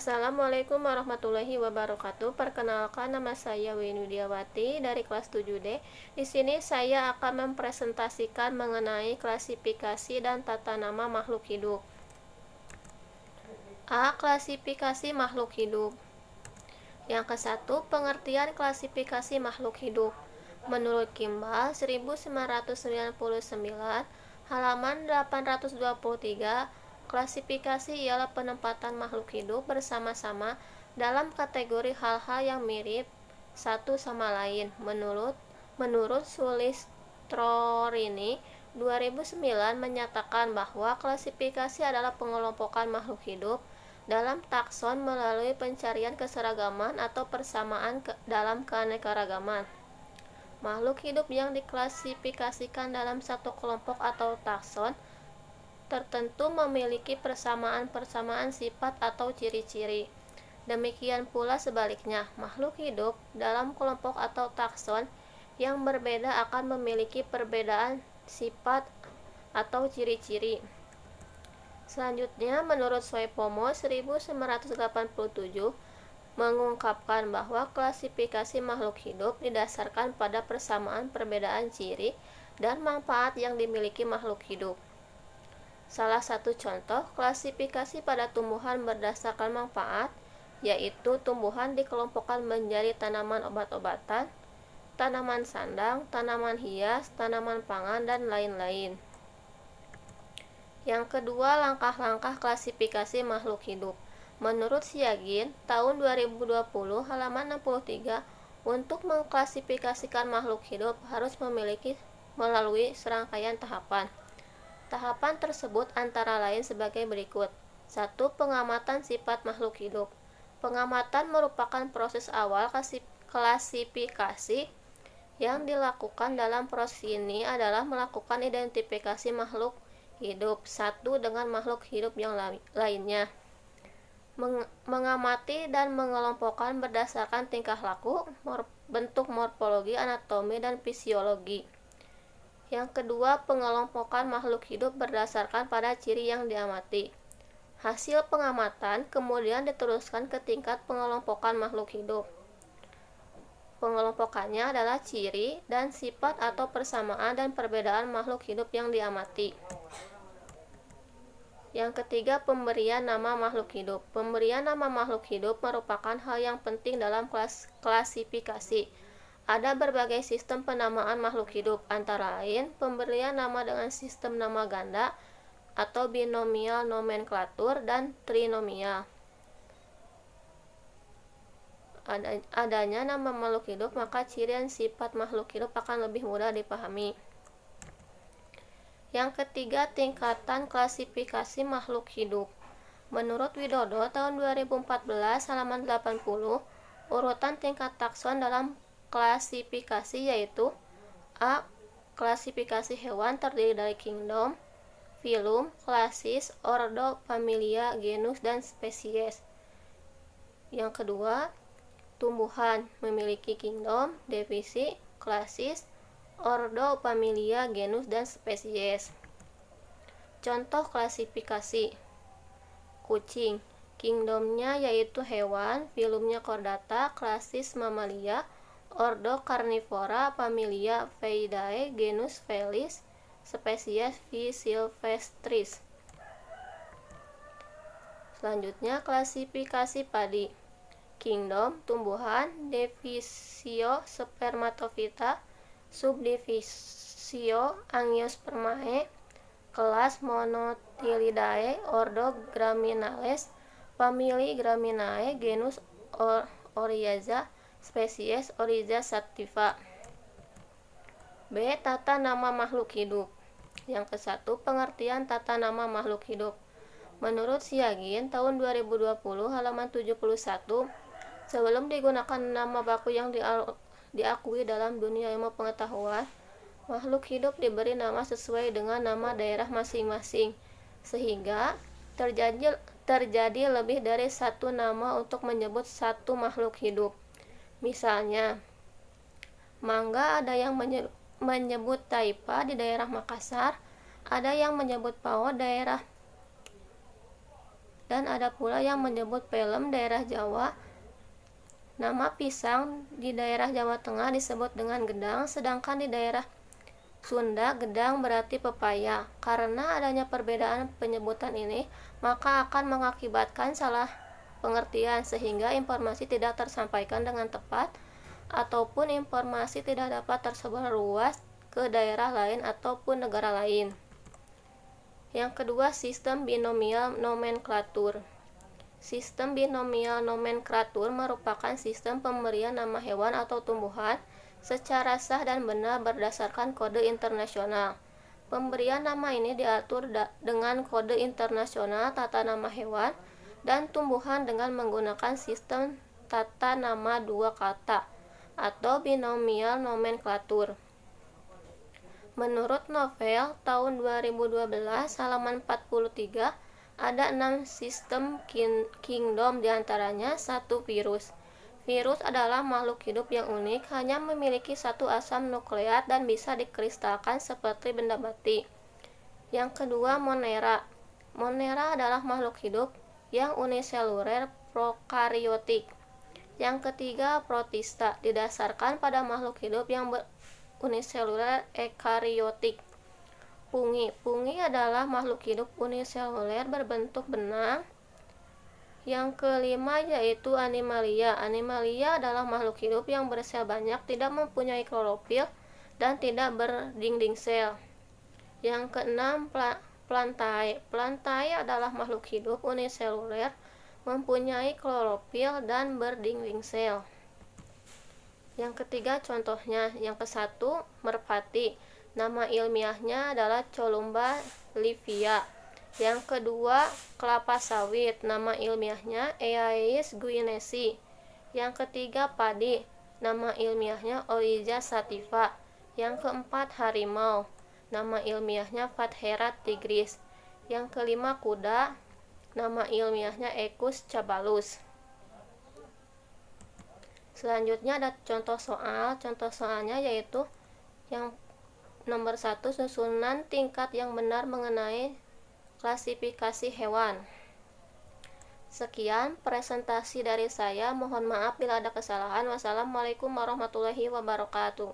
Assalamualaikum warahmatullahi wabarakatuh. Perkenalkan, nama saya Winudiawati dari kelas 7D. Di sini saya akan mempresentasikan mengenai klasifikasi dan tata nama makhluk hidup. A. Klasifikasi makhluk hidup. Yang ke-1, pengertian klasifikasi makhluk hidup. Menurut Kimball 1999, halaman 823, klasifikasi ialah penempatan makhluk hidup bersama-sama dalam kategori hal-hal yang mirip satu sama lain. Menurut Sulistrorini 2009 menyatakan bahwa klasifikasi adalah pengelompokan makhluk hidup dalam takson melalui pencarian keseragaman atau persamaan dalam keanekaragaman. Makhluk hidup yang diklasifikasikan dalam satu kelompok atau takson tertentu memiliki persamaan-persamaan sifat atau ciri-ciri. Demikian pula sebaliknya, makhluk hidup dalam kelompok atau takson yang berbeda akan memiliki perbedaan sifat atau ciri-ciri. Selanjutnya, menurut Soepomo 1987 mengungkapkan bahwa klasifikasi makhluk hidup didasarkan pada persamaan perbedaan ciri dan manfaat yang dimiliki makhluk hidup. Salah satu contoh klasifikasi pada tumbuhan berdasarkan manfaat, yaitu tumbuhan dikelompokkan menjadi tanaman obat-obatan, tanaman sandang, tanaman hias, tanaman pangan, dan lain-lain. Yang kedua, langkah-langkah klasifikasi makhluk hidup. Menurut Siagin, tahun 2020, halaman 63, untuk mengklasifikasikan makhluk hidup harus melalui serangkaian tahapan. Tahapan tersebut antara lain sebagai berikut. 1. Pengamatan sifat makhluk hidup. Pengamatan merupakan proses awal klasifikasi. Yang dilakukan dalam proses ini adalah melakukan identifikasi makhluk hidup satu dengan makhluk hidup yang lainnya. Mengamati dan mengelompokkan berdasarkan tingkah laku, bentuk morfologi, anatomi, dan fisiologi. Yang kedua, pengelompokan makhluk hidup berdasarkan pada ciri yang diamati. Hasil pengamatan kemudian diteruskan ke tingkat pengelompokan makhluk hidup. Pengelompokannya adalah ciri dan sifat atau persamaan dan perbedaan makhluk hidup yang diamati. Yang ketiga, pemberian nama makhluk hidup. Pemberian nama makhluk hidup merupakan hal yang penting dalam klasifikasi. Ada berbagai sistem penamaan makhluk hidup, antara lain pemberian nama dengan sistem nama ganda atau binomial nomenklatur dan trinomial. Adanya nama makhluk hidup, maka ciri dan sifat makhluk hidup akan lebih mudah dipahami. Yang ketiga, tingkatan klasifikasi makhluk hidup. Menurut Widodo tahun 2014 halaman 80, urutan tingkat takson dalam klasifikasi yaitu A. Klasifikasi hewan terdiri dari kingdom, filum, klasis, ordo, familia, genus, dan spesies. Yang kedua, tumbuhan memiliki kingdom, divisi, klasis, ordo, familia, genus, dan spesies. Contoh klasifikasi: kucing, kingdomnya yaitu hewan, filumnya chordata, klasis mamalia, ordo Carnivora, familia Feidae, genus Felis, spesies V. silvestris. Selanjutnya, klasifikasi padi. Kingdom, tumbuhan, divisio spermatofita, subdivisio angiospermae, kelas Monotilidae, ordo Graminales, famili Graminae, genus Oryza, spesies Oryza sativa. B. Tata nama makhluk hidup. Yang ke-1, pengertian tata nama makhluk hidup. Menurut Siagin tahun 2020 halaman 71, sebelum digunakan nama baku yang diakui dalam dunia ilmu pengetahuan, makhluk hidup diberi nama sesuai dengan nama daerah masing-masing, sehingga terjadi lebih dari satu nama untuk menyebut satu makhluk hidup. Misalnya, mangga ada yang menyebut taipa di daerah Makassar, ada yang menyebut pao daerah dan ada pula yang menyebut pelem daerah Jawa. Nama pisang di daerah Jawa Tengah disebut dengan gedang, sedangkan di daerah Sunda gedang berarti pepaya. Karena adanya perbedaan penyebutan ini, maka akan mengakibatkan salah pengertian sehingga informasi tidak tersampaikan dengan tepat ataupun informasi tidak dapat tersebar luas ke daerah lain ataupun negara lain. Yang kedua, sistem binomial nomenklatur. Sistem binomial nomenklatur merupakan sistem pemberian nama hewan atau tumbuhan secara sah dan benar berdasarkan kode internasional. Pemberian nama ini diatur dengan kode internasional tata nama hewan dan tumbuhan dengan menggunakan sistem tata nama dua kata atau binomial nomenklatur. Menurut novel tahun 2012 halaman 43, ada 6 sistem kingdom, diantaranya 1 virus. Virus adalah makhluk hidup yang unik, hanya memiliki satu asam nukleat dan bisa dikristalkan seperti benda mati. Yang kedua, Monera. Monera adalah makhluk hidup yang uniseluler prokariotik. Yang ketiga, Protista, didasarkan pada makhluk hidup yang uniseluler ekariotik. Fungi adalah makhluk hidup uniseluler berbentuk benang. Yang kelima yaitu Animalia. Animalia adalah makhluk hidup yang bersel banyak, tidak mempunyai klorofil dan tidak berdinding sel. Yang keenam, Plantae. Plantae adalah makhluk hidup uniseluler, mempunyai klorofil dan berdinding sel. Yang ketiga contohnya, yang ke-1 merpati, nama ilmiahnya adalah Columba livia. Yang kedua kelapa sawit, nama ilmiahnya Aeis guinnessii. Yang ketiga padi, nama ilmiahnya Oliza sativa. Yang keempat harimau, nama ilmiahnya Panthera tigris. Yang kelima kuda, nama ilmiahnya Equus caballus. Selanjutnya ada contoh soal. Contoh soalnya yaitu yang nomor 1, susunan tingkat yang benar mengenai klasifikasi hewan. Sekian presentasi dari saya. Mohon maaf bila ada kesalahan. Wassalamualaikum warahmatullahi wabarakatuh.